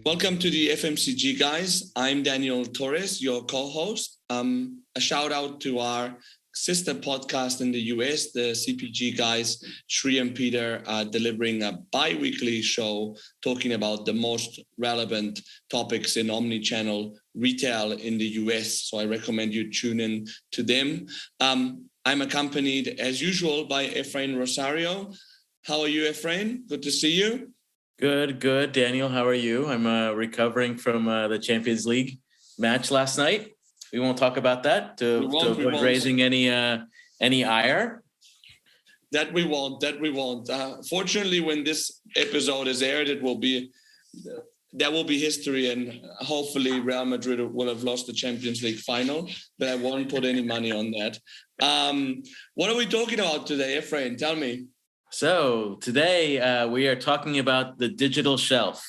Welcome to the FMCG guys. I'm Daniel Torres, your co-host. A shout out to our sister podcast in the US, the CPG guys, Shri and Peter, are delivering a bi-weekly show talking about the most relevant topics in omni-channel retail in the US. So I recommend you tune in to them. I'm accompanied as usual by Efrain Rosario. How are you, Efrain? Good to see you. Good. Daniel, how are you? I'm recovering from the Champions League match last night. We won't talk about that to avoid raising any ire. That we won't. Fortunately, when this episode is aired, there will be history, and hopefully Real Madrid will have lost the Champions League final, but I won't put any money on that. What are we talking about today, Efrain? Tell me. So today we are talking about the digital shelf,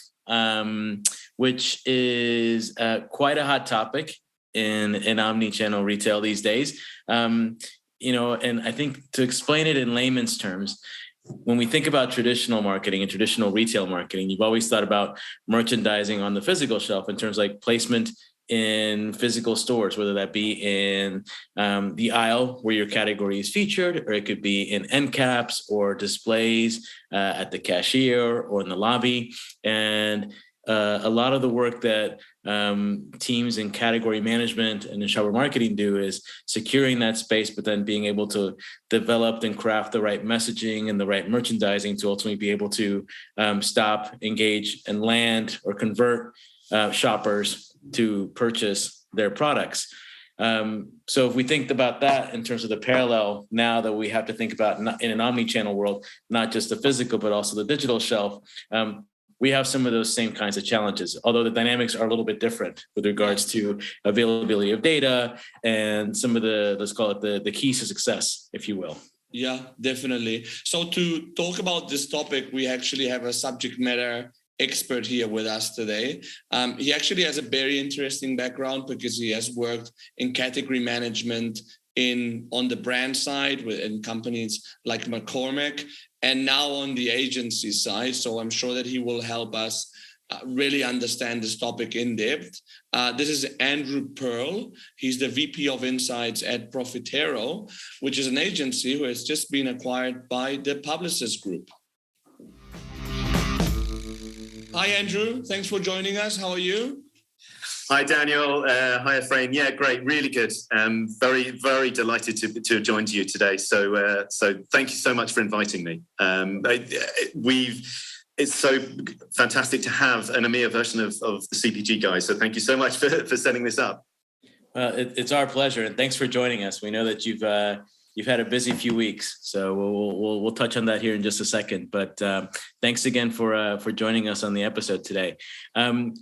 which is quite a hot topic in omni-channel retail these days. And I think to explain it in layman's terms, when we think about traditional marketing and traditional retail marketing, you've always thought about merchandising on the physical shelf in terms of like placement in physical stores, whether that be in the aisle where your category is featured, or it could be in end caps or displays at the cashier or in the lobby. And a lot of the work that teams in category management and in shopper marketing do is securing that space, but then being able to develop and craft the right messaging and the right merchandising to ultimately be able to stop, engage, and land or convert shoppers to purchase their products. So if we think about that in terms of the parallel, now that we have to think about in an omni-channel world, not just the physical, but also the digital shelf, we have some of those same kinds of challenges, although the dynamics are a little bit different with regards to availability of data and some of the, let's call it the keys to success, if you will. Yeah, definitely. So to talk about this topic, we actually have a subject matter expert here with us today. He actually has a very interesting background because he has worked in category management on the brand side in companies like McCormick, and now on the agency side. So I'm sure that he will help us really understand this topic in depth. This is Andrew Pearl. He's the VP of Insights at Profitero, which is an agency who has just been acquired by the Publicis Group. Hi, Andrew. Thanks for joining us. How are you? Hi, Daniel. Hi, Efrain. Yeah, great. Really good. Very, very delighted to have joined you today. So thank you so much for inviting me. It's so fantastic to have an EMEA version of the CPG guys. So thank you so much for setting this up. Well, it's our pleasure, and thanks for joining us. We know that you've had a busy few weeks, so we'll touch on that here in just a second. But thanks again for joining us on the episode today.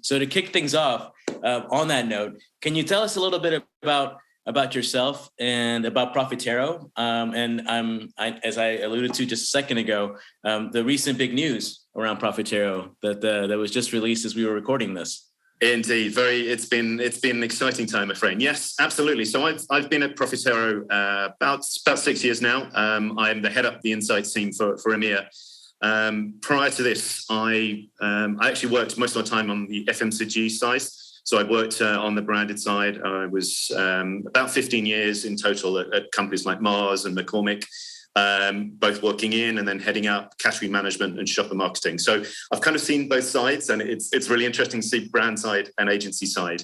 So to kick things off, on that note, can you tell us a little bit about yourself and about Profitero? As I alluded to just a second ago, the recent big news around Profitero that was just released as we were recording this. Indeed, it's been an exciting time, Efrain. Yes, absolutely. So I've been at Profitero about 6 years now. I'm the head up the Insights team for EMEA. Prior to this, I actually worked most of my time on the FMCG side. So I worked on the branded side. I was about 15 years in total at companies like Mars and McCormick. Both working in and then heading up category management and shopper marketing. So I've kind of seen both sides, and it's really interesting to see brand side and agency side.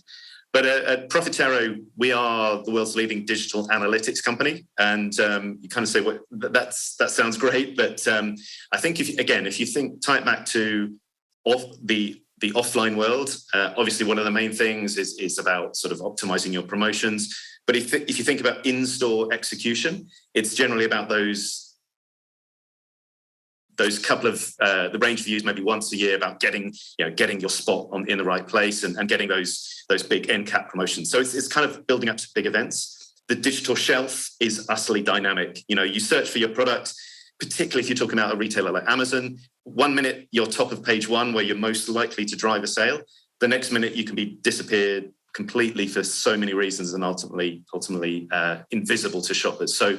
But at Profitero, we are the world's leading digital analytics company. And you kind of say, well, that sounds great. But I think if you tie it back to the offline world, obviously one of the main things is about sort of optimizing your promotions. But if you think about in-store execution, it's generally about those couple of the range of views maybe once a year about getting your spot in the right place and getting those big end cap promotions. So it's kind of building up to big events. The digital shelf is utterly dynamic. You search for your product, particularly if you're talking about a retailer like Amazon. 1 minute you're top of page one where you're most likely to drive a sale. The next minute you can be disappeared completely for so many reasons and ultimately invisible to shoppers. So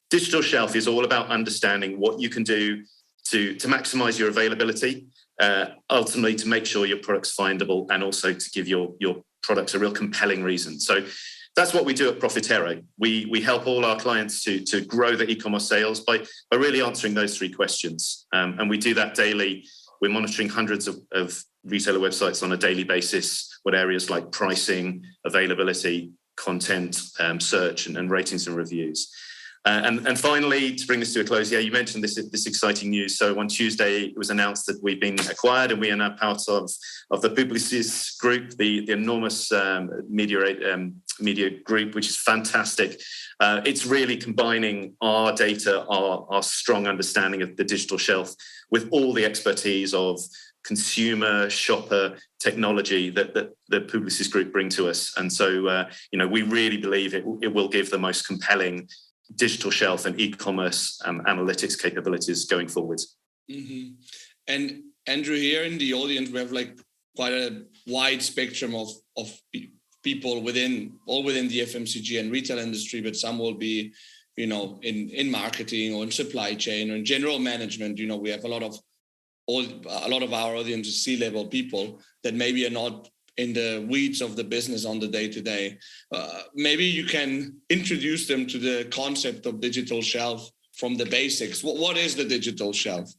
digital shelf is all about understanding what you can do to maximize your availability ultimately to make sure your product's findable and also to give your products a real compelling reason. So that's what we do at Profitero. We help all our clients to grow their e-commerce sales by really answering those three questions. And we do that daily. We're monitoring hundreds of retailer websites on a daily basis with areas like pricing, availability, content, search, and ratings and reviews. And finally, to bring this to a close, you mentioned this exciting news. So on Tuesday, it was announced that we've been acquired and we are now part of the Publicis Group, the enormous media group, which is fantastic. It's really combining our data, our strong understanding of the digital shelf with all the expertise of consumer, shopper, technology that the Publicis Group bring to us. And so, we really believe it will give the most compelling digital shelf and e-commerce analytics capabilities going forward. Mm-hmm. And Andrew, here in the audience, we have quite a wide spectrum of people within the FMCG and retail industry, but some will be, in marketing or in supply chain or in general management. We have a lot of our audience is C-level people that maybe are not in the weeds of the business on the day-to-day. Maybe you can introduce them to the concept of digital shelf from the basics. What is the digital shelf?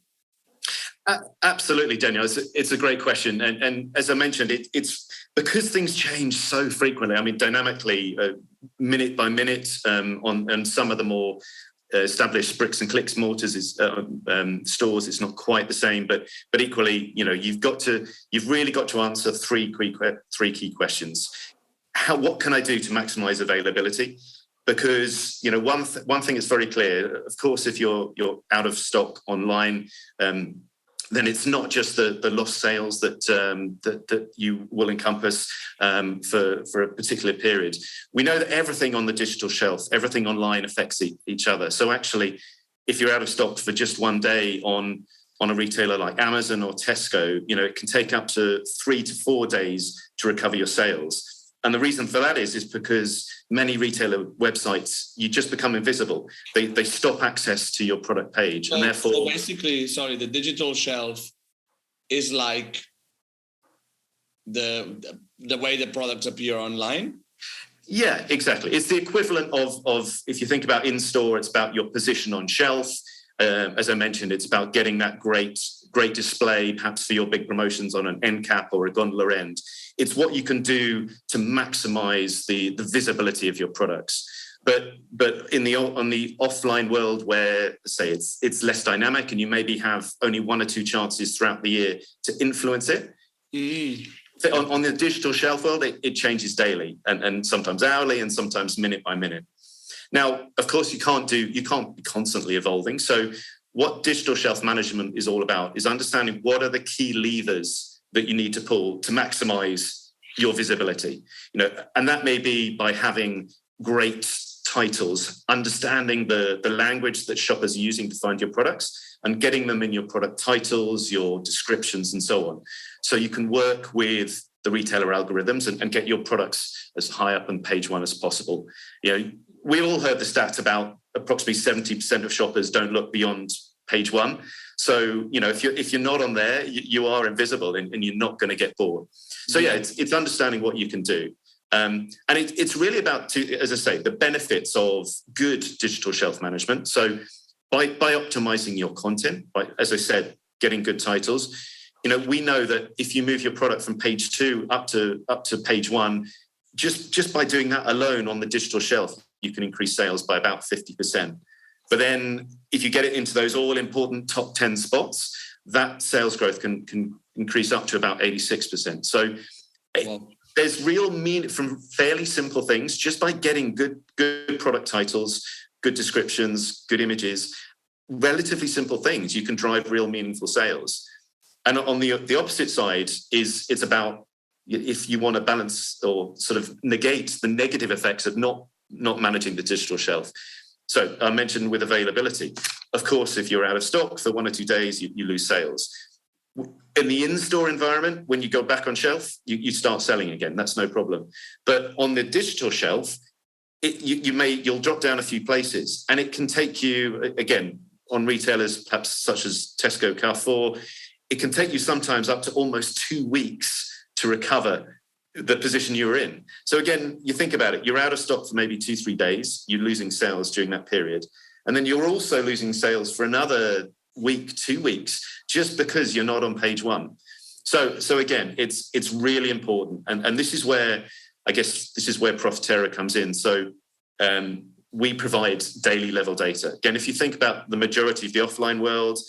Absolutely, Daniel. It's a great question. And as I mentioned, it's because things change so frequently. I mean, dynamically, minute by minute, on some of the more established bricks and clicks mortars stores, it's not quite the same, but equally, you've really got to answer three key questions. What can I do to maximize availability? Because one thing is very clear. Of course, if you're out of stock online, then it's not just the lost sales that you will encompass for a particular period. We know that everything on the digital shelf, everything online affects each other. So actually, if you're out of stock for just one day on a retailer like Amazon or Tesco, it can take up to 3 to 4 days to recover your sales. And the reason for that is because many retailer websites, you just become invisible. They stop access to your product page. And therefore... So basically, the digital shelf is like the way the products appear online? Yeah, exactly. It's the equivalent of if you think about in-store, it's about your position on shelf. As I mentioned, it's about getting that great display, perhaps for your big promotions on an end cap or a gondola end. It's what you can do to maximize the visibility of your products. But on the offline world where, say, it's less dynamic and you maybe have only 1 or 2 chances throughout the year to influence it. On the digital shelf world, it changes daily and sometimes hourly and sometimes minute by minute. Now, of course, you can't be constantly evolving. So what digital shelf management is all about is understanding what are the key levers that you need to pull to maximize your visibility. And that may be by having great titles, understanding the language that shoppers are using to find your products and getting them in your product titles, your descriptions, and so on. So you can work with the retailer algorithms and get your products as high up on page 1 as possible. We all heard the stat about approximately 70% of shoppers don't look beyond page 1. So, if you're not on there, you are invisible and you're not going to get bought. So, it's understanding what you can do. And it's really about, as I say, the benefits of good digital shelf management. So by optimizing your content, as I said, getting good titles, we know that if you move your product from page 2 up to page 1, just by doing that alone on the digital shelf, you can increase sales by about 50%. But then if you get it into those all-important top 10 spots, that sales growth can increase up to about 86%. So there's real meaning from fairly simple things, just by getting good product titles, good descriptions, good images, relatively simple things, you can drive real meaningful sales. And on the opposite side it's about if you want to balance or sort of negate the negative effects of not managing the digital shelf. So I mentioned with availability, of course, if you're out of stock for 1 or 2 days, you lose sales. In the in-store environment, when you go back on shelf, you start selling again. That's no problem. But on the digital shelf, you'll drop down a few places, and it can take you, again, on retailers perhaps such as Tesco, Carrefour, it can take you sometimes up to almost 2 weeks to recover the position you were in. So again, you think about it, you're out of stock for maybe 2-3 days, you're losing sales during that period. And then you're also losing sales for another week, 2 weeks, just because you're not on page one. So again, it's really important. And this is where, I guess, this is where Profitero comes in. So we provide daily level data. Again, if you think about the majority of the offline world,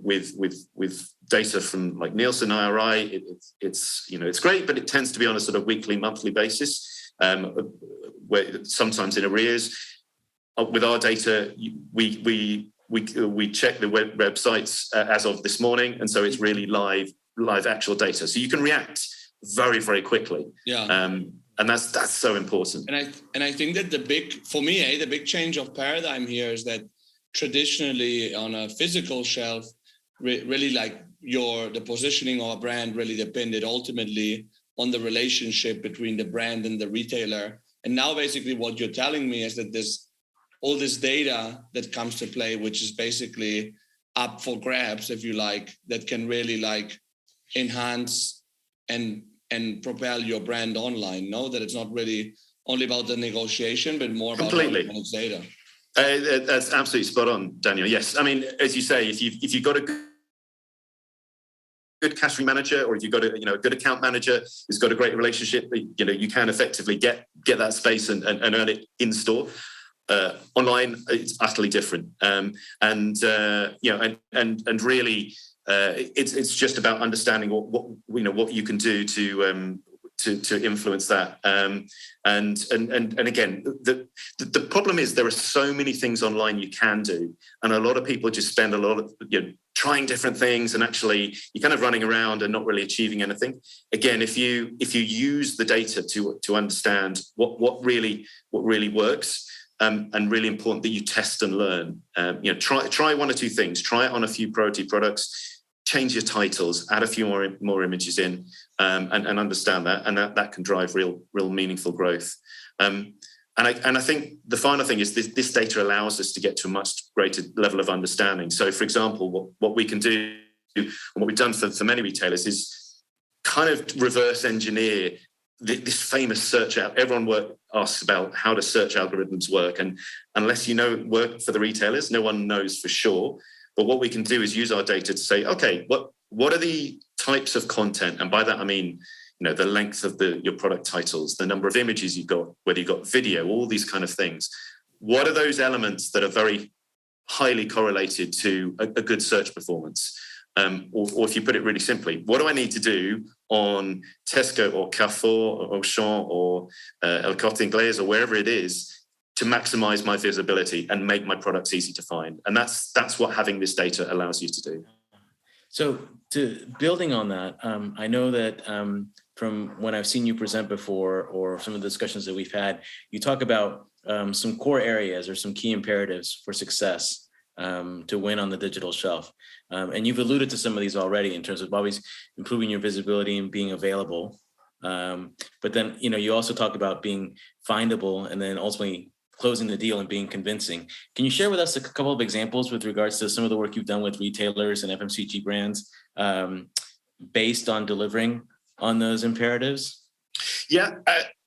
with data from like Nielsen, IRI, it's great, but it tends to be on a sort of weekly, monthly basis, where sometimes in arrears. With our data, we check the websites as of this morning, and so it's really live actual data. So you can react very, very quickly. Yeah. And that's so important. And I think that the big change of paradigm here is that traditionally on a physical shelf, really like the positioning of a brand really depended ultimately on the relationship between the brand and the retailer. And now basically what you're telling me is that there's all this data that comes to play, which is basically up for grabs, if you like, that can really like enhance and propel your brand online. No, that it's not really only about the negotiation, but more about its data. That's absolutely spot on, Daniel. Yes, I mean, as you say, if you've got a good category manager, or if you've got a good account manager who's got a great relationship, you can effectively get that space and earn it in store. Online, it's utterly different, and really, it's just about understanding what you can do to influence that. And again, the problem is there are so many things online you can do, and a lot of people just spend a lot of trying different things, and actually you're kind of running around and not really achieving anything. Again, if you use the data to understand what really works. And really important that you test and learn. Try one or two things. Try it on a few priority products. Change your titles. Add a few more images in, and understand that. And that can drive real meaningful growth. And I think the final thing is this data allows us to get to a much greater level of understanding. So, for example, what we can do, and what we've done for many retailers, is kind of reverse engineer this famous search out. Everyone asks about how do search algorithms work, and unless you know it work for the retailers, no one knows for sure. But what we can do is use our data to say, okay, what are the types of content, and by that I mean the length of your product titles, the number of images you've got, whether you've got video, all these kind of things. What are those elements that are very highly correlated to a good search performance? Or if you put it really simply, what do I need to do on Tesco or Carrefour or Auchan or El Corte Inglés or wherever it is to maximize my visibility and make my products easy to find? And that's what having this data allows you to do. So building on that, I know that from when I've seen you present before, or some of the discussions that we've had, you talk about some core areas or some key imperatives for success to win on the digital shelf. And you've alluded to some of these already in terms of always improving your visibility and being available. But then, you also talk about being findable and then ultimately closing the deal and being convincing. Can you share with us a couple of examples with regards to some of the work you've done with retailers and FMCG brands based on delivering on those imperatives? Yeah,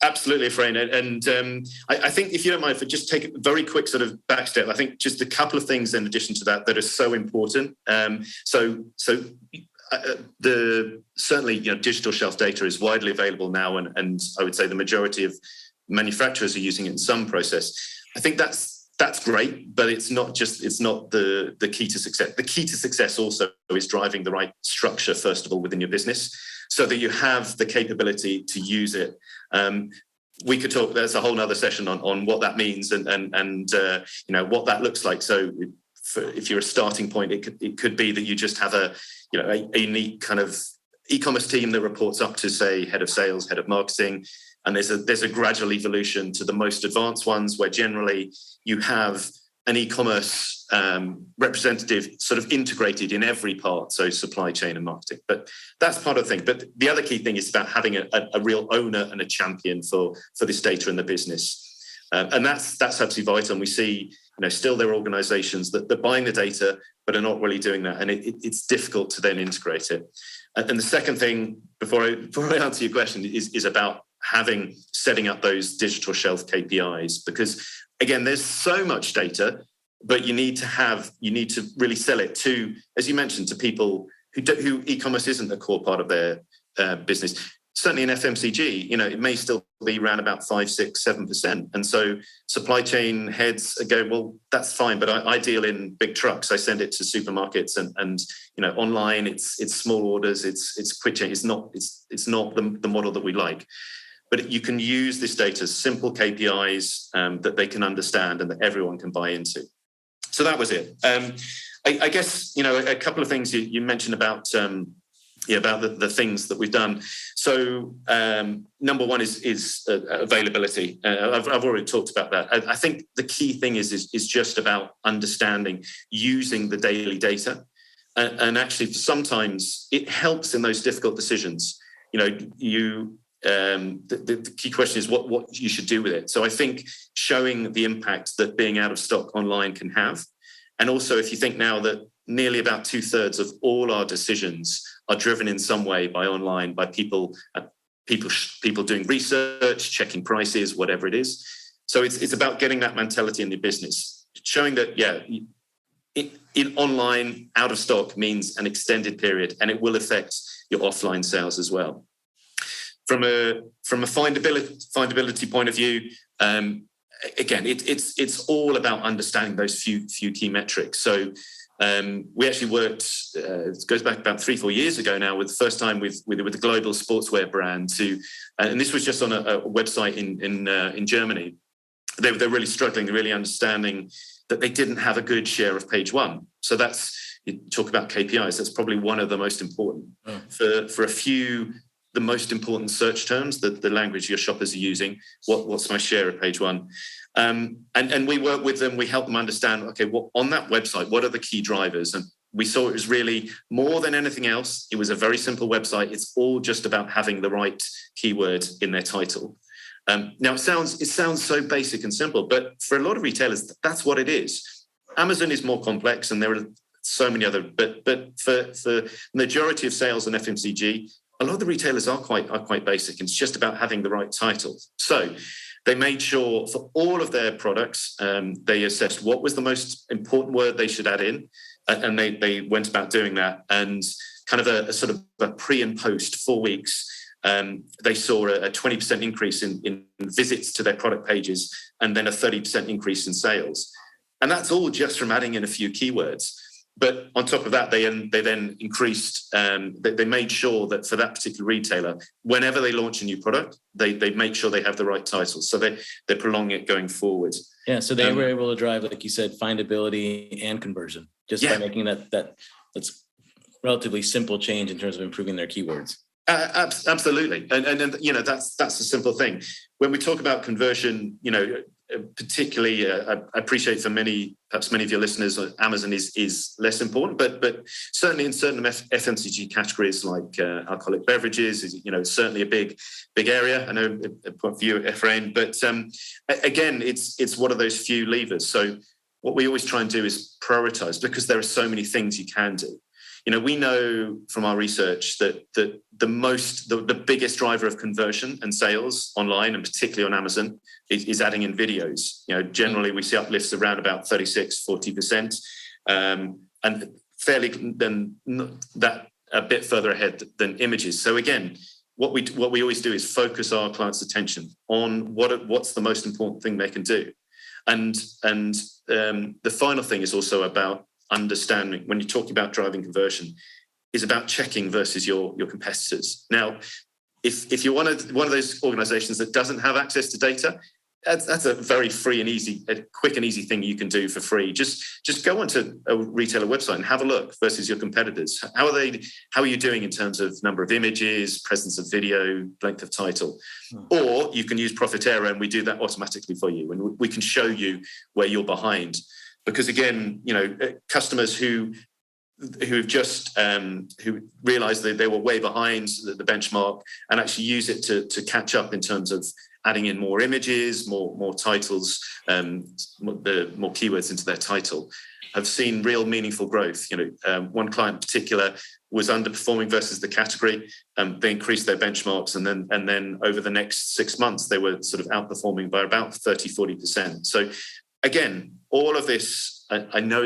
absolutely, Efrain. And I think, if you don't mind, if I just take a very quick sort of back step, I think just a couple of things in addition to that are so important. Certainly, digital shelf data is widely available now, and I would say the majority of manufacturers are using it in some process. I think that's great, but it's not the key to success. The key to success also is driving the right structure, first of all, within your business, so that you have the capability to use it. We could talk, there's a whole nother session on what that means and what that looks like. So if you're a starting point, it could be that you just have a unique kind of e-commerce team that reports up to, say, head of sales, head of marketing. And there's a gradual evolution to the most advanced ones, where generally you have an e-commerce representative sort of integrated in every part, so supply chain and marketing. But that's part of the thing. But the other key thing is about having a real owner and a champion for this data in the business. And that's absolutely vital. And we see, Still there are organizations that they're buying the data, but are not really doing that. And it's difficult to then integrate it. And the second thing, before I answer your question, is about setting up those digital shelf KPIs, because again, there's so much data, but you need to really sell it to, as you mentioned, to people who e-commerce isn't a core part of their business. Certainly in FMCG, it may still be around about 5, 6, 7%. And so supply chain heads go, well, that's fine, but I deal in big trucks. I send it to supermarkets and online. It's small orders. It's quick change. It's not the model that we like. But you can use this data as simple KPIs that they can understand and that everyone can buy into. So that was it. I guess a couple of things you mentioned about. About the things that we've done. So number one is availability. I've already talked about that. I think the key thing is just about understanding, using the daily data. And actually, sometimes it helps in those difficult decisions. The key question is what you should do with it. So I think showing the impact that being out of stock online can have. And also, if you think now that nearly about 2/3 of all our decisions are driven in some way by online, by people doing research, checking prices, whatever it is. So it's about getting that mentality in the business, showing that, in online, out of stock means an extended period, and it will affect your offline sales as well. From a findability point of view, again, it's all about understanding those few key metrics. So we actually worked, it goes back about 3-4 years ago now, with the first time with a global sportswear brand and this was just on a website in Germany. They're really struggling, really understanding that they didn't have a good share of page one. So you talk about KPIs, that's probably one of the most important. For a few, the most important search terms, the language your shoppers are using, what's my share of page one? And we work with them, we help them understand, okay, on that website, what are the key drivers? And we saw it was really more than anything else. It was a very simple website. It's all just about having the right keyword in their title. Now it sounds so basic and simple, but for a lot of retailers, that's what it is. Amazon is more complex, and there are so many other, but for majority of sales in FMCG, a lot of the retailers are quite basic. It's just about having the right title. So they made sure for all of their products, they assessed what was the most important word they should add in, and they went about doing that. And kind of a sort of a pre and post 4 weeks, they saw a 20% increase in visits to their product pages, and then a 30% increase in sales. And that's all just from adding in a few keywords. But on top of that, they then increased, they made sure that for that particular retailer, whenever they launch a new product, they make sure they have the right title. So they're prolonging it going forward. Yeah, so they were able to drive, like you said, findability and conversion, just by making that's relatively simple change in terms of improving their keywords. Absolutely. And that's a simple thing. When we talk about conversion, particularly, I appreciate for perhaps many of your listeners, Amazon is less important, but certainly in certain FMCG categories like alcoholic beverages, is certainly a big area. I know a point of view, Ephraim, but again, it's one of those few levers. So what we always try and do is prioritize, because there are so many things you can do. We know from our research that the biggest driver of conversion and sales online, and particularly on Amazon, is adding in videos. Generally we see uplifts around about 36-40%, and fairly then that a bit further ahead than images. So again, what we always do is focus our clients' attention on what's the most important thing they can do, and the final thing is also about understanding, when you're talking about driving conversion, is about checking versus your competitors. Now, if you're one of those organizations that doesn't have access to data, that's a very free and easy, a quick and easy thing you can do for free. Just go onto a retailer website and have a look versus your competitors. How are you doing in terms of number of images, presence of video, length of title? Or you can use Profitero, and we do that automatically for you, and we can show you where you're behind. Because again, customers who've just who realised that they were way behind the benchmark, and actually use it to catch up in terms of adding in more images, more titles, the more keywords into their title, have seen real meaningful growth. One client in particular was underperforming versus the category. They increased their benchmarks, and then over the next 6 months, they were sort of outperforming by about 30-40%. So again, all of this, I know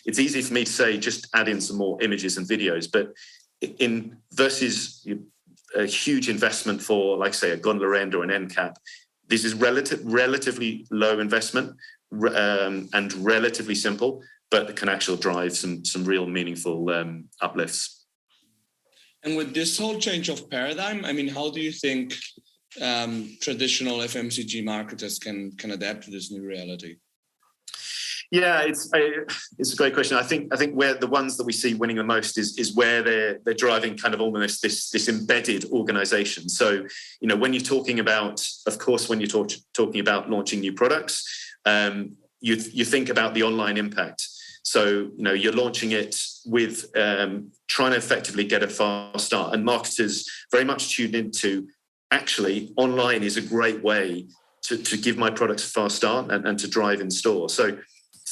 it's easy for me to say, just add in some more images and videos, but in versus a huge investment for, like, say, a gondola end or an end cap, this is relatively low investment and relatively simple, but can actually drive some real meaningful uplifts. And with this whole change of paradigm, I mean, how do you think traditional FMCG marketers can adapt to this new reality? Yeah, it's a great question. I think where the ones that we see winning the most is where they're driving kind of almost this embedded organization. So, when you're talking about, of course, when you're talking about launching new products, you think about the online impact. So, you're launching it with trying to effectively get a fast start, and marketers very much tuned into, actually, online is a great way to give my products a fast start and to drive in store. So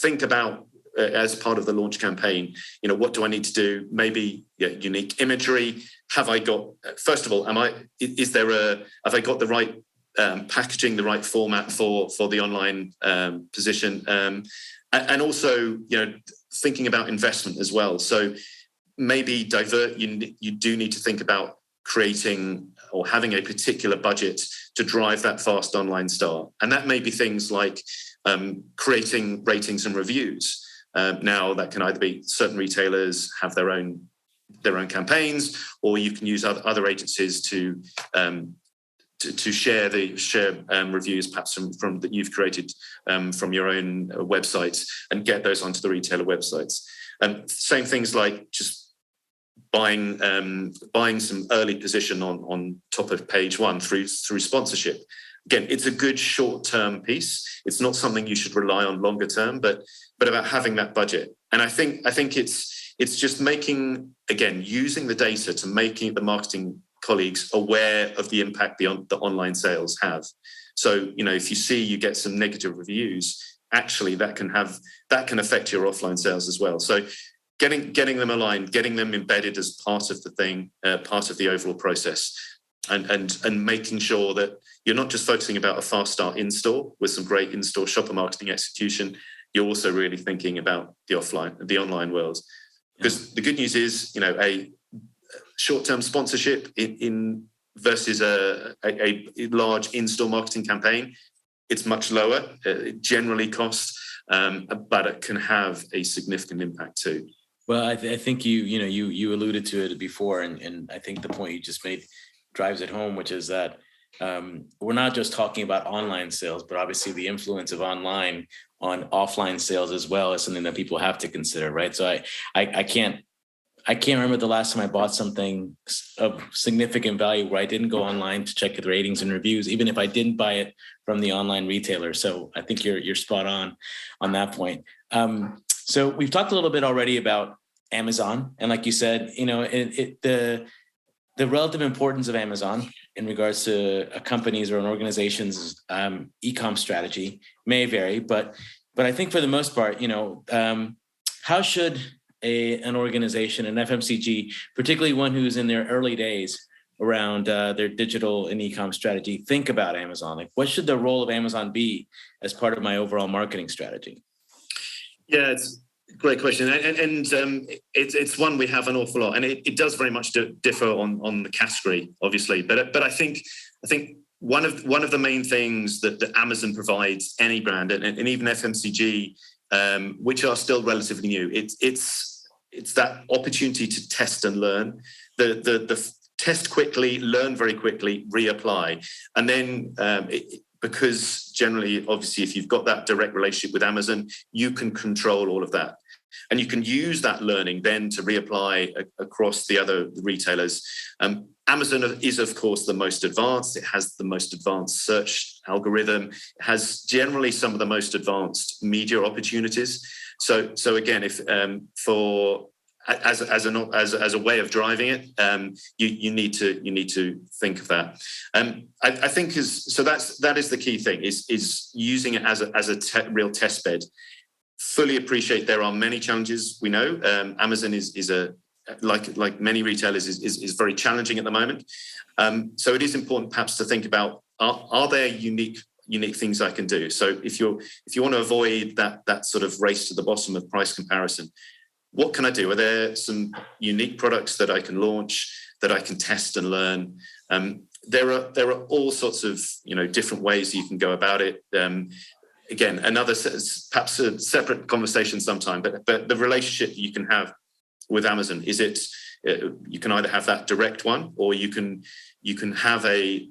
think about, as part of the launch campaign, what do I need to do? Maybe unique imagery. Have I got, first of all, have I got the right packaging, the right format for the online position? And also, thinking about investment as well. So maybe you do need to think about creating or having a particular budget to drive that fast online start. And that may be things like creating ratings and reviews. Now, that can either be certain retailers have their own campaigns, or you can use other agencies to share reviews, perhaps from that you've created from your own websites, and get those onto the retailer websites. Same things like just buying some early position on top of page one through sponsorship. Again, it's a good short-term piece. It's not something you should rely on longer term, but about having that budget. And I think it's just using the data to making the marketing colleagues aware of the impact the online sales have. So, if you see you get some negative reviews, actually that can affect your offline sales as well. So getting them aligned, getting them embedded as part of the thing, part of the overall process. And making sure that you're not just focusing about a fast start in store with some great in-store shopper marketing execution. You're also really thinking about the online world. Because the good news is, a short-term sponsorship in versus a large in-store marketing campaign, it's much lower. It generally costs, but it can have a significant impact too. Well, I think you alluded to it before, and I think the point you just made drives it home, which is that we're not just talking about online sales, but obviously the influence of online on offline sales as well is something that people have to consider, right? So I can't remember the last time I bought something of significant value where I didn't go online to check the ratings and reviews, even if I didn't buy it from the online retailer. So I think you're spot on that point. So we've talked a little bit already about Amazon, and like you said, the relative importance of Amazon in regards to a company's or an organization's e-com strategy may vary, but I think for the most part, how should an organization, an FMCG, particularly one who's in their early days around their digital and e-com strategy, think about Amazon? Like, what should the role of Amazon be as part of my overall marketing strategy? Yeah, it's a great question, and it's one we have an awful lot, and it does very much differ on the category, obviously. But I think one of the main things that Amazon provides any brand, and even FMCG, which are still relatively new, it's that opportunity to test and learn, the test quickly, learn very quickly, reapply, and then because generally, obviously, if you've got that direct relationship with Amazon, you can control all of that. And you can use that learning then to reapply across the other retailers. Amazon is, of course, the most advanced. It has the most advanced search algorithm. It has generally some of the most advanced media opportunities. So again, if for as a way of driving it, you need to think of that. I think that is the key thing, is using it as a real test bed. Fully appreciate there are many challenges. We know Amazon is like many retailers is very challenging at the moment. So it is important perhaps to think about, are there unique things I can do? So if you want to avoid that sort of race to the bottom of price comparison, what can I do? Are there some unique products that I can launch, that I can test and learn? There are all sorts of different ways you can go about it. Again, perhaps a separate conversation sometime. But the relationship you can have with Amazon, is it you can either have that direct one, or you can have a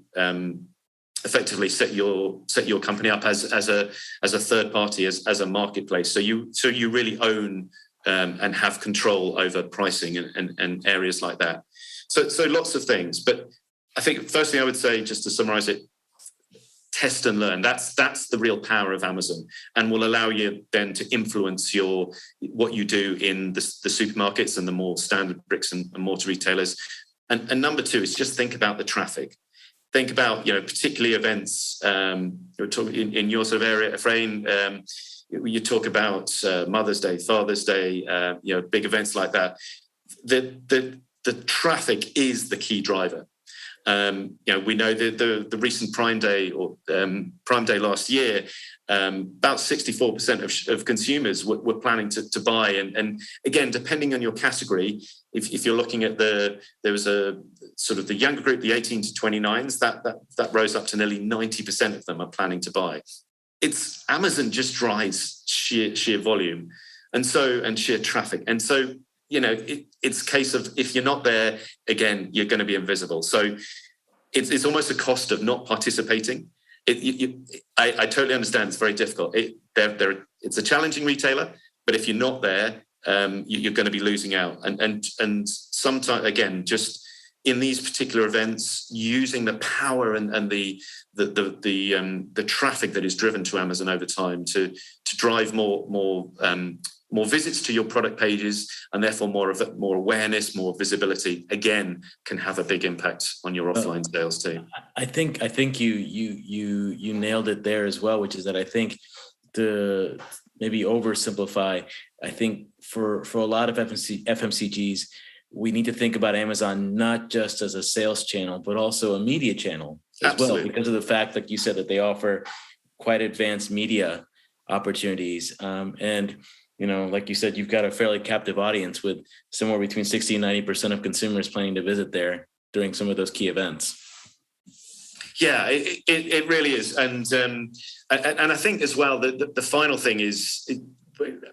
effectively set your company up as a third party, as a marketplace. So you really own and have control over pricing and areas like that. So lots of things. But I think firstly, I would say, just to summarize it, test and learn. That's the real power of Amazon, and will allow you then to influence what you do in the supermarkets and the more standard bricks and mortar retailers. And number two is just think about the traffic. Think about, particularly events. You're talking in your sort of area, Efrain. You talk about Mother's Day, Father's Day, big events like that. The traffic is the key driver. We know the recent Prime Day or Prime Day last year, about 64% of consumers were planning to buy. And again, depending on your category, if you're looking at there was a sort of the younger group, the 18 to 29s, that rose up to nearly 90% of them are planning to buy. It's Amazon just drives sheer volume and sheer traffic. And so, it's a case of, if you're not there, again, you're going to be invisible. So it's almost a cost of not participating. I totally understand it's very difficult. It's a challenging retailer, but if you're not there, you're going to be losing out. And sometimes, again, just in these particular events, using the power and the traffic that is driven to Amazon over time to drive more visits to your product pages, and therefore more awareness, more visibility, again, can have a big impact on your offline sales too. I think you nailed it there as well, which is that I think, to maybe oversimplify, I think for a lot of FMCGs, we need to think about Amazon not just as a sales channel, but also a media channel as Absolutely. Well, because of the fact, like you said, that they offer quite advanced media opportunities. And like you said, you've got a fairly captive audience with somewhere between 60 and 90% of consumers planning to visit there during some of those key events. Yeah, it really is. And I think as well, the final thing is,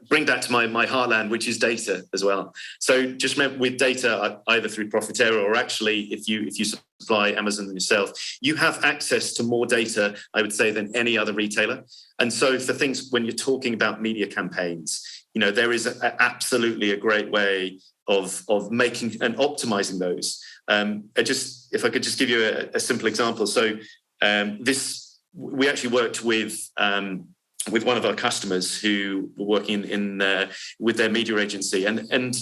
bring back to my heartland, which is data as well. So just with data, either through Profitero or actually if you supply Amazon yourself, you have access to more data, I would say, than any other retailer. And so for things, when you're talking about media campaigns, there is absolutely a great way of making and optimizing those. If I could just give you a simple example. So we actually worked with one of our customers who were working with their media agency, and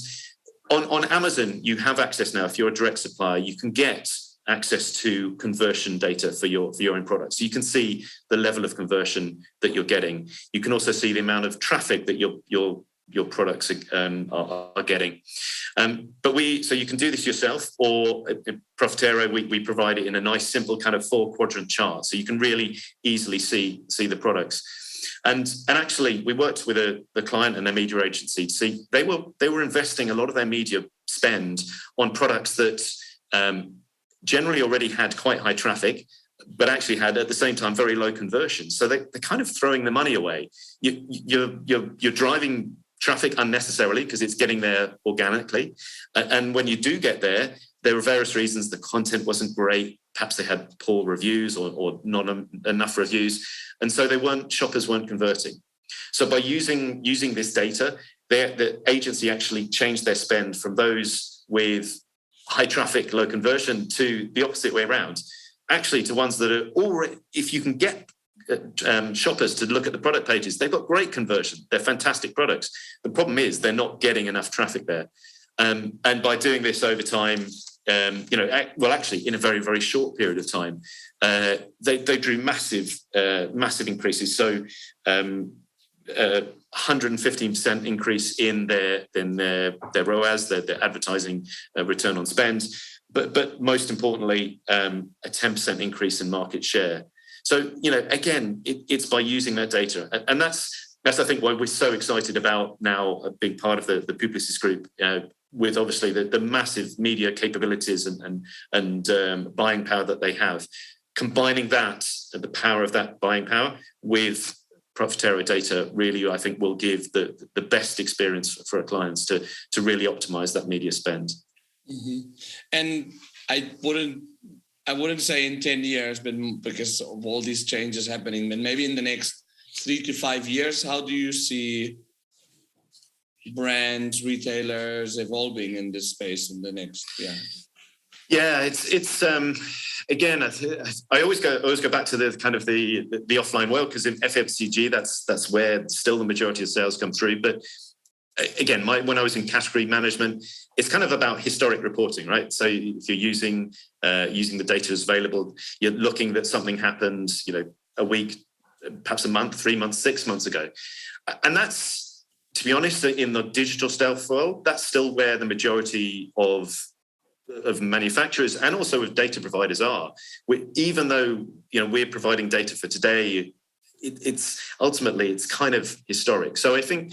on Amazon you have access now. If you're a direct supplier, you can get access to conversion data for your own products. So you can see the level of conversion that you're getting. You can also see the amount of traffic that your products are getting. So you can do this yourself, or at Profitero, we provide it in a nice, simple kind of 4-quadrant chart, so you can really easily see the products. And actually, we worked with the client and their media agency. See, they were investing a lot of their media spend on products that generally already had quite high traffic, but actually had at the same time very low conversion. So they're kind of throwing the money away. You're driving traffic unnecessarily because it's getting there organically. And when you do get there are various reasons. The content wasn't great. Perhaps they had poor reviews or not enough reviews. And so shoppers weren't converting. So by using this data, the agency actually changed their spend from those with high traffic, low conversion to the opposite way around, actually to ones that are already, if you can get shoppers to look at the product pages, they've got great conversion. They're fantastic products. The problem is they're not getting enough traffic there. And by doing this over time, actually in a very, very short period of time, they drew massive increases. So 115% increase in their ROAS, their advertising return on spend, but most importantly, a 10% increase in market share. So, again, it's by using that data. And that's I think why we're so excited about now a big part of the Publicis Group, with obviously the massive media capabilities and buying power that they have. Combining that, the power of that buying power with Profitero data, really, I think, will give the best experience for our clients to really optimize that media spend. Mm-hmm. And I wouldn't say in 10 years, but because of all these changes happening, but maybe in the next 3 to 5 years, how do you see brands, retailers evolving in this space in the next year? Yeah, it's again, I always go back to the kind of the offline world, because in FMCG, that's where still the majority of sales come through. But again, when I was in category management, it's kind of about historic reporting, right? So if you're using the data as available, you're looking that something happened, a week, perhaps a month, 3 months, 6 months ago, and that's, to be honest, in the digital stealth world, that's still where the majority of manufacturers and also of data providers are. Even though we're providing data for today, it's ultimately kind of historic. So I think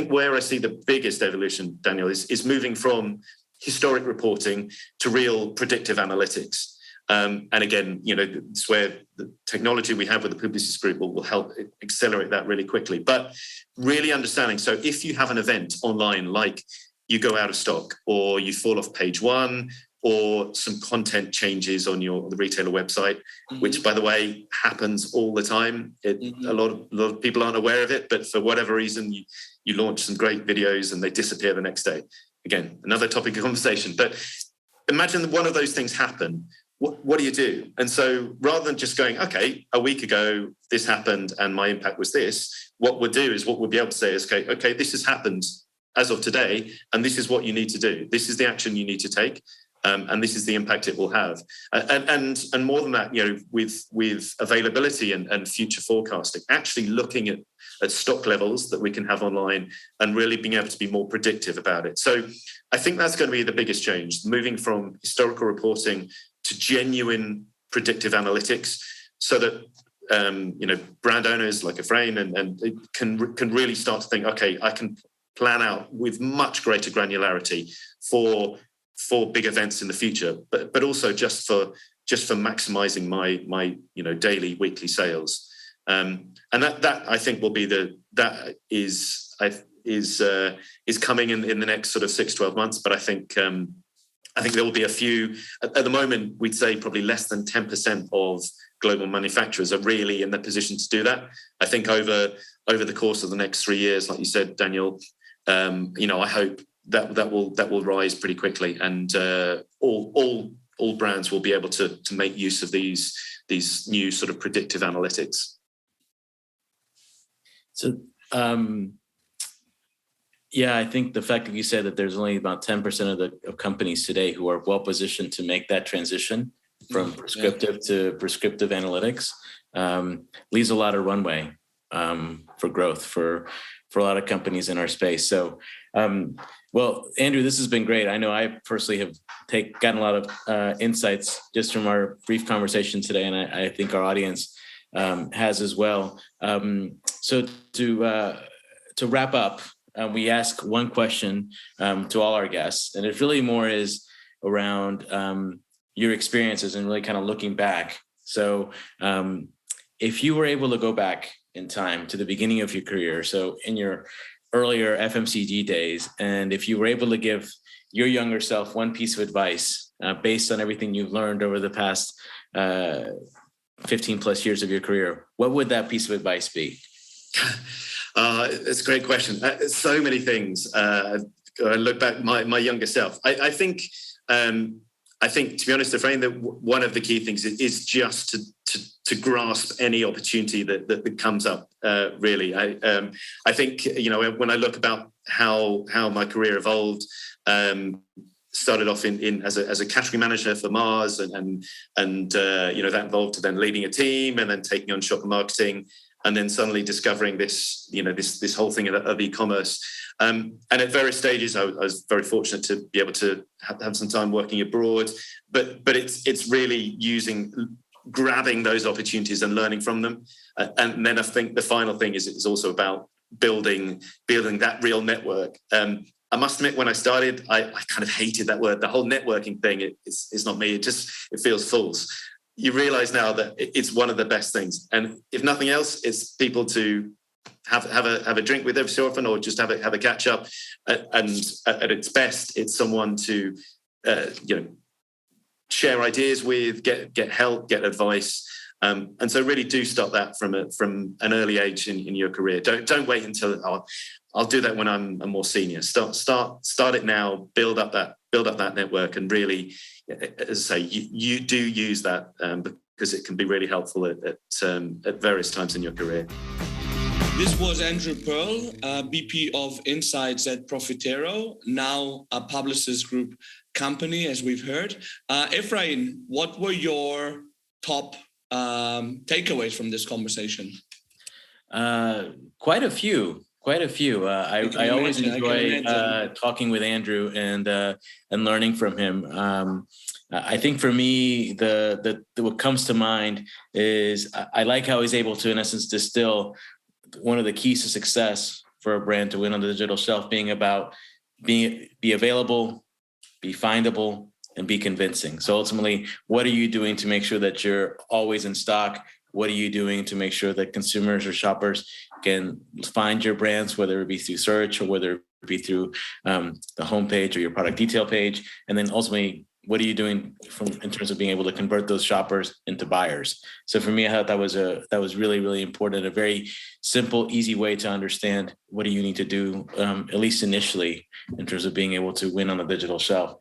where I see the biggest evolution, Daniel, is moving from historic reporting to real predictive analytics. And again, it's where the technology we have with the Publicis Group will help accelerate that really quickly. But really understanding, so if you have an event online, like you go out of stock, or you fall off page one, or some content changes on the retailer website, mm-hmm. which, by the way, happens all the time. Mm-hmm. A lot of people aren't aware of it, but for whatever reason, you launch some great videos and they disappear the next day. Again, another topic of conversation. But imagine one of those things happen. What do you do? And so rather than just going, okay, a week ago, this happened and my impact was this, what we'll be able to say is, okay, this has happened as of today, and this is what you need to do. This is the action you need to take, and this is the impact it will have. And more than that, with availability and future forecasting, actually looking at stock levels that we can have online and really being able to be more predictive about it. So I think that's going to be the biggest change, moving from historical reporting to genuine predictive analytics, so that brand owners like Efrain and can really start to think, okay, I can plan out with much greater granularity for big events in the future, but also just for maximizing my daily, weekly sales, and that I think will be is coming in the next sort of 6-12 months. But I think there will be a few. At the moment, we'd say probably less than 10% of global manufacturers are really in the position to do that. I think over the course of the next 3 years, like you said, Daniel, I hope that will rise pretty quickly, and all brands will be able to make use of these new sort of predictive analytics. So, I think the fact that you said that there's only about 10% of companies today who are well positioned to make that transition from prescriptive to prescriptive analytics leaves a lot of runway for growth for a lot of companies in our space. So, well, Andrew, this has been great. I know I personally have gotten a lot of insights just from our brief conversation today, and I think our audience has as well. So to wrap up, we ask one question to all our guests, and it really more is around your experiences and really kind of looking back. So if you were able to go back in time to the beginning of your career, so in your earlier FMCG days, and if you were able to give your younger self one piece of advice based on everything you've learned over the past 15 plus years of your career, what would that piece of advice be? It's a great question. So many things. I look back my younger self. I think to be honest, Efrain, that one of the key things is just to grasp any opportunity that comes up. Really, I think when I look how my career evolved. Started off as a category manager for Mars, and that involved then leading a team and then taking on shopper marketing, and then suddenly discovering this whole thing of e-commerce. And at various stages, I was very fortunate to be able to have some time working abroad. But it's really grabbing those opportunities and learning from them. And then I think the final thing is also about building that real network. I must admit, when I started, I kind of hated that word. The whole networking thing, it's not me. It feels false. You realize now that it's one of the best things. And if nothing else, it's people to have a drink with every so often, or just have a catch up. And at its best, it's someone to share ideas with, get help, get advice. And so really do start that from an early age in your career. Don't wait until I'll do that when I'm a more senior. Start it now. Build up that network, and really, as I say, you do use that because it can be really helpful at various times in your career. This was Andrew Pearl, VP of Insights at Profitero, now a Publicis Group company, as we've heard. Ephraim, what were your top takeaways from this conversation? Quite a few. I always enjoy talking with Andrew and learning from him. I think for me, what comes to mind is I like how he's able to, in essence, distill one of the keys to success for a brand to win on the digital shelf being about be available, be findable, and be convincing. So ultimately, what are you doing to make sure that you're always in stock? What are you doing to make sure that consumers or shoppers can find your brands, whether it be through search or whether it be through the homepage or your product detail page? And then ultimately, what are you doing in terms of being able to convert those shoppers into buyers? So for me, I thought that was really, really important. A very simple, easy way to understand what do you need to do, at least initially, in terms of being able to win on the digital shelf.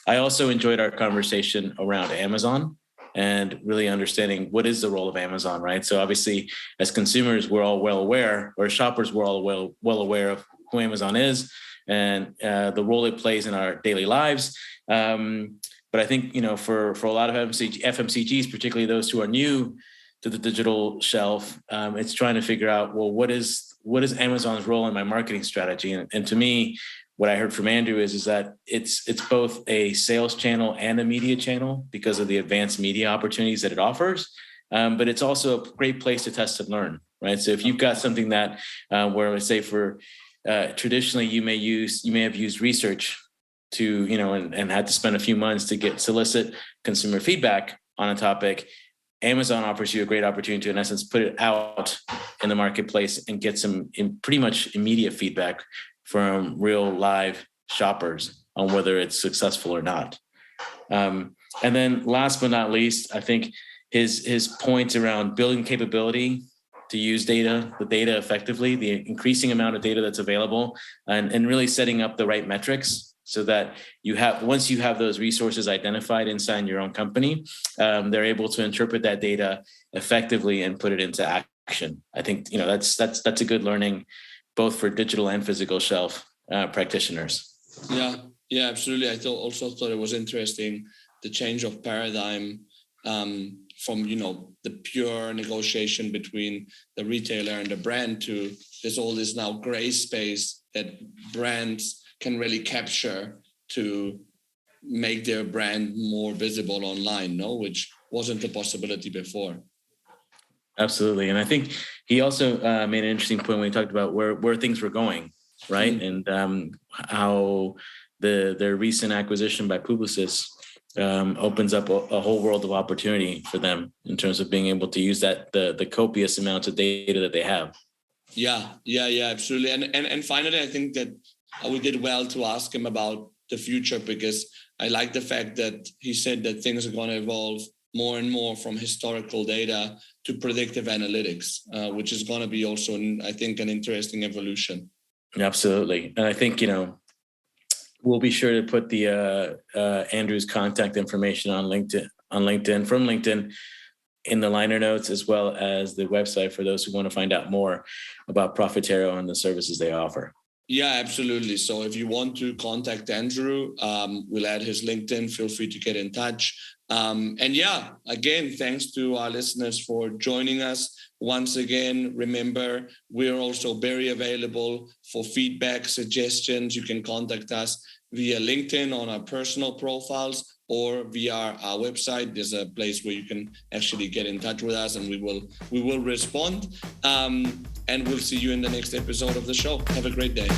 I also enjoyed our conversation around Amazon and really understanding what is the role of Amazon, right? So obviously, as consumers, we're all well aware, or shoppers, we're all well aware of who Amazon is and the role it plays in our daily lives. But I think, for a lot of FMCGs, particularly those who are new to the digital shelf, it's trying to figure out, well, what is Amazon's role in my marketing strategy? And to me, what I heard from Andrew is that it's both a sales channel and a media channel because of the advanced media opportunities that it offers. But it's also a great place to test and learn, right? So if you've got something that where I say for traditionally you may have used research to, and had to spend a few months to solicit consumer feedback on a topic. Amazon offers you a great opportunity to, in essence, put it out in the marketplace and get some pretty much immediate feedback from real live shoppers on whether it's successful or not. And then last but not least, I think his points around building capability to use the data effectively, the increasing amount of data that's available, and really setting up the right metrics so that once you have those resources identified inside your own company, they're able to interpret that data effectively and put it into action. I think, that's a good learning both for digital and physical shelf practitioners. Yeah, absolutely. I also thought it was interesting, the change of paradigm from, the pure negotiation between the retailer and the brand to there's all this now gray space that brands can really capture to make their brand more visible online, which wasn't a possibility before. Absolutely. And I think he also made an interesting point when he talked about where things were going, right? Mm-hmm. And how their recent acquisition by Publicis opens up a whole world of opportunity for them in terms of being able to use the copious amounts of data that they have. Yeah, absolutely. And finally, I think that we did well to ask him about the future, because I like the fact that he said that things are going to evolve more and more from historical data to predictive analytics, which is going to be also, I think, an interesting evolution. Absolutely. And I think, we'll be sure to put the Andrew's contact information on LinkedIn in the liner notes, as well as the website for those who want to find out more about Profitero and the services they offer. Yeah, absolutely. So if you want to contact Andrew, we'll add his LinkedIn. Feel free to get in touch. And yeah, again, thanks to our listeners for joining us. Once again, remember, we're also very available for feedback, suggestions. You can contact us via LinkedIn on our personal profiles or via our website. There's a place where you can actually get in touch with us, and we will respond. And we'll see you in the next episode of the show. Have a great day.